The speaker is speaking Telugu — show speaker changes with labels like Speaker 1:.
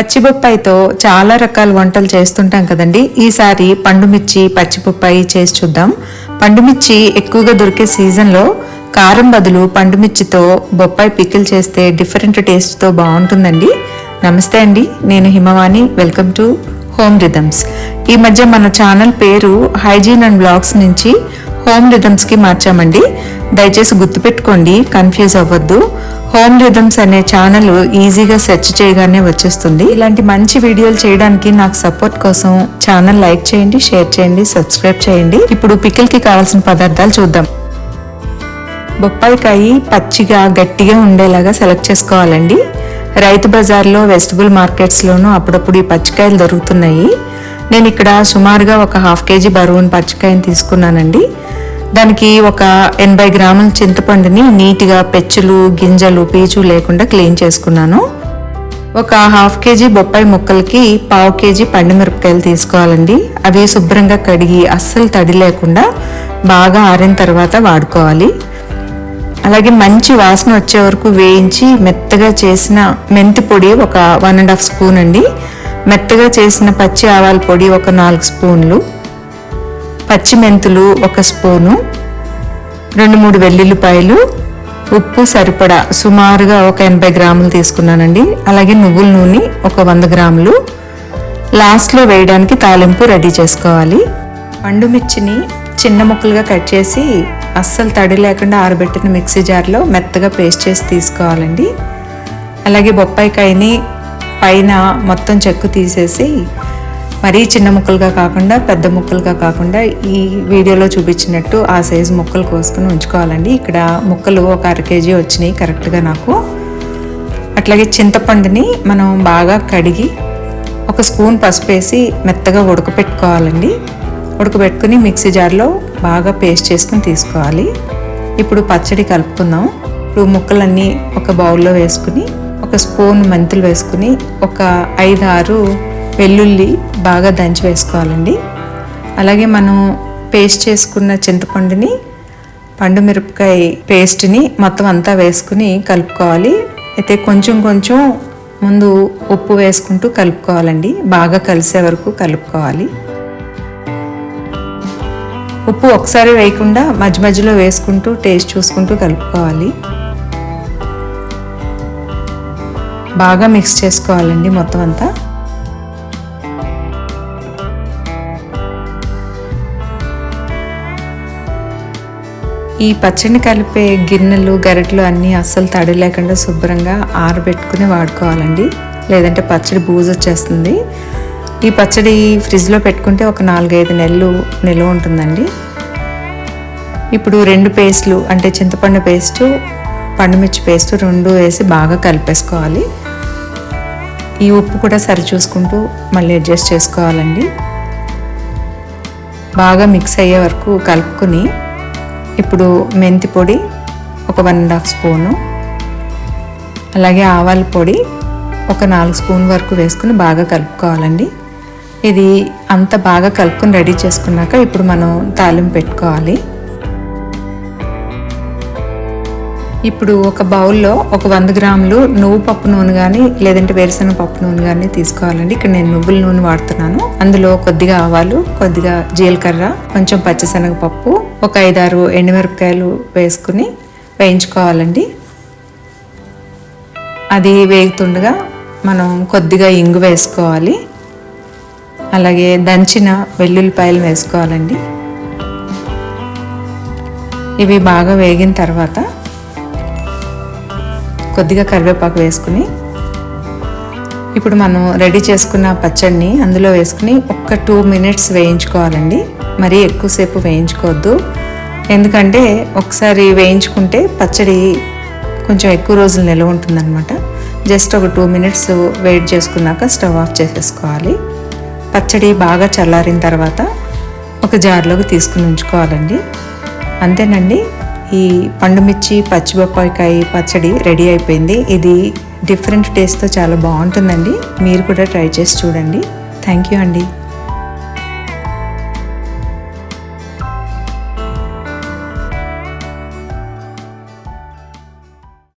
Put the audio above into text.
Speaker 1: పచ్చి బొప్పాయితో చాలా రకాల వంటలు చేస్తుంటాం కదండి. ఈసారి పండుమిర్చి పచ్చి బొప్పాయి చేసి చూద్దాం. పండుమిర్చి ఎక్కువగా దొరికే సీజన్లో కారం బదులు పండుమిర్చితో బొప్పాయి పికిల్ చేస్తే డిఫరెంట్ టేస్ట్తో బాగుంటుందండి. నమస్తే అండి, నేను Himavani. Welcome to home rhythms. ఈ మధ్య మన ఛానల్ పేరు హైజీన్ అండ్ బ్లాగ్స్ నుంచి హోమ్ రిథమ్స్కి మార్చామండి. దయచేసి గుర్తుపెట్టుకోండి, కన్ఫ్యూజ్ అవ్వద్దు. హోమ్ రిథమ్స్ అనే ఛానల్ ఈజీగా సెర్చ్ చేయగానే వచ్చేస్తుంది. ఇలాంటి మంచి వీడియోలు చేయడానికి నాకు సపోర్ట్ కోసం ఛానల్ లైక్ చేయండి, షేర్ చేయండి, సబ్స్క్రైబ్ చేయండి. ఇప్పుడు పికిల్కి కావాల్సిన పదార్థాలు చూద్దాం. బొప్పాయికాయ పచ్చిగా గట్టిగా ఉండేలాగా సెలెక్ట్ చేసుకోవాలండి. రైతు బజార్లో వెజిటబుల్ మార్కెట్స్లోనూ అప్పుడప్పుడు ఈ పచ్చికాయలు దొరుకుతున్నాయి. నేను ఇక్కడ సుమారుగా ఒక 1/2 kg బరువును పచ్చికాయని తీసుకున్నానండి. దానికి ఒక 80 గ్రాముల చింతపండుని నీట్గా పెచ్చులు, గింజలు, పీచు లేకుండా క్లీన్ చేసుకున్నాను. ఒక 1/2 kg బొప్పాయి ముక్కలకి 1/4 kg పండుమిరపకాయలు తీసుకోవాలండి. అవి శుభ్రంగా కడిగి అస్సలు తడి లేకుండా బాగా ఆరిన తర్వాత వాడుకోవాలి. అలాగే మంచి వాసన వచ్చే వరకు వేయించి మెత్తగా చేసిన మెంతి పొడి ఒక 1.5 స్పూన్ అండి. మెత్తగా చేసిన పచ్చి ఆవాల పొడి ఒక 4 స్పూన్లు, పచ్చి మెంతులు 1 స్పూను, 2-3 వెల్లుల్లిపాయలు, ఉప్పు సరిపడా సుమారుగా ఒక 80 గ్రాములు తీసుకున్నానండి. అలాగే నువ్వుల నూనె ఒక 100 గ్రాములు. లాస్ట్లో వేయడానికి తాలింపు రెడీ చేసుకోవాలి. పండుమిర్చిని చిన్న ముక్కలుగా కట్ చేసి అస్సలు తడి లేకుండా ఆరబెట్టిన మిక్సీ జార్లో మెత్తగా పేస్ట్ చేసి తీసుకోవాలండి. అలాగే బొప్పాయికాయని పైన మొత్తం చెక్కు తీసేసి మరీ చిన్న ముక్కలుగా కాకుండా పెద్ద ముక్కలుగా కాకుండా ఈ వీడియోలో చూపించినట్టు ఆ సైజు ముక్కలు కోసుకుని ఉంచుకోవాలండి. ఇక్కడ ముక్కలు ఒక 1/2 kg వచ్చినాయి కరెక్ట్గా నాకు. అట్లాగే చింతపండుని మనం బాగా కడిగి 1 స్పూన్ పసుపు వేసి మెత్తగా ఉడకపెట్టుకోవాలండి. ఉడకబెట్టుకుని మిక్సీ జార్లో బాగా పేస్ట్ చేసుకుని తీసుకోవాలి. ఇప్పుడు పచ్చడి కలుపుకుందాం. ఇప్పుడు ముక్కలన్నీ ఒక బౌల్లో వేసుకుని 1 స్పూన్ మెంతులు వేసుకుని ఒక 5-6 వెల్లుల్లి బాగా దంచి వేసుకోవాలండి. అలాగే మనం పేస్ట్ చేసుకున్న చింతపండుని, పండుమిరపకాయ పేస్ట్ని మొత్తం అంతా వేసుకుని కలుపుకోవాలి. అయితే కొంచెం కొంచెం ముందు ఉప్పు వేసుకుంటూ కలుపుకోవాలండి. బాగా కలిసే వరకు కలుపుకోవాలి. ఉప్పు ఒకసారి వేయకుండా మధ్య మధ్యలో వేసుకుంటూ టేస్ట్ చూసుకుంటూ కలుపుకోవాలి. బాగా మిక్స్ చేసుకోవాలండి మొత్తం అంతా. ఈ పచ్చడిని కలిపే గిన్నెలు, గరిటెలు అన్నీ అస్సలు తడి లేకుండా శుభ్రంగా ఆరబెట్టుకుని వాడుకోవాలండి. లేదంటే పచ్చడి బూజు వచ్చేస్తుంది. ఈ పచ్చడి ఫ్రిడ్జ్లో పెట్టుకుంటే ఒక 4-5 నెలలు నిల్వ ఉంటుందండి. ఇప్పుడు 2 పేస్ట్లు అంటే చింతపండు పేస్టు, పండుమిర్చి పేస్టు 2 వేసి బాగా కలిపేసుకోవాలి. ఈ ఉప్పు కూడా సరి చూసుకుంటూ మళ్ళీ అడ్జస్ట్ చేసుకోవాలండి. బాగా మిక్స్ అయ్యే వరకు కలుపుకొని ఇప్పుడు మెంతి పొడి ఒక 1.5 స్పూను, అలాగే ఆవాల పొడి ఒక 4 స్పూన్ వరకు వేసుకుని బాగా కలుపుకోవాలండి. ఇది అంత బాగా కలుపుకొని రెడీ చేసుకున్నాక ఇప్పుడు మనం తాలింపు పెట్టుకోవాలి. ఇప్పుడు ఒక బౌల్లో ఒక 100 గ్రాములు నువ్వు పప్పు నూనె కానీ లేదంటే వేరుశనగ పప్పు నూనె కానీ తీసుకోవాలండి. ఇక్కడ నేను నువ్వుల నూనె వాడుతున్నాను. అందులో కొద్దిగా ఆవాలు, కొద్దిగా జీలకర్ర, కొంచెం పచ్చిశనగపప్పు, ఒక 5-6 ఎండుమిరపకాయలు వేసుకుని వేయించుకోవాలండి. అది వేగుతుండగా మనం కొద్దిగా ఇంగు వేసుకోవాలి. అలాగే దంచిన వెల్లుల్లిపాయలు వేసుకోవాలండి. ఇవి బాగా వేగిన తర్వాత కొద్దిగా కరివేపాకు వేసుకుని ఇప్పుడు మనం రెడీ చేసుకున్న పచ్చడిని అందులో వేసుకుని ఒక 2 minutes వేయించుకోవాలండి. మరీ ఎక్కువసేపు వేయించుకోవద్దు. ఎందుకంటే ఒకసారి వేయించుకుంటే పచ్చడి కొంచెం ఎక్కువ రోజులు నిల్వ ఉంటుందన్నమాట. జస్ట్ ఒక 2 minutes వెయిట్ చేసుకున్నాక స్టవ్ ఆఫ్ చేసేసుకోవాలి. పచ్చడి బాగా చల్లారిన తర్వాత ఒక జార్లోకి తీసుకుని ఉంచుకోవాలండి. అంతేనండి, ఈ పండుమిర్చి పచ్చి బొప్పాయికాయ పచ్చడి రెడీ అయిపోయింది. ఇది డిఫరెంట్ టేస్ట్తో చాలా బాగుంటుందండి. మీరు కూడా ట్రై చేసి చూడండి. థ్యాంక్ యూ అండి.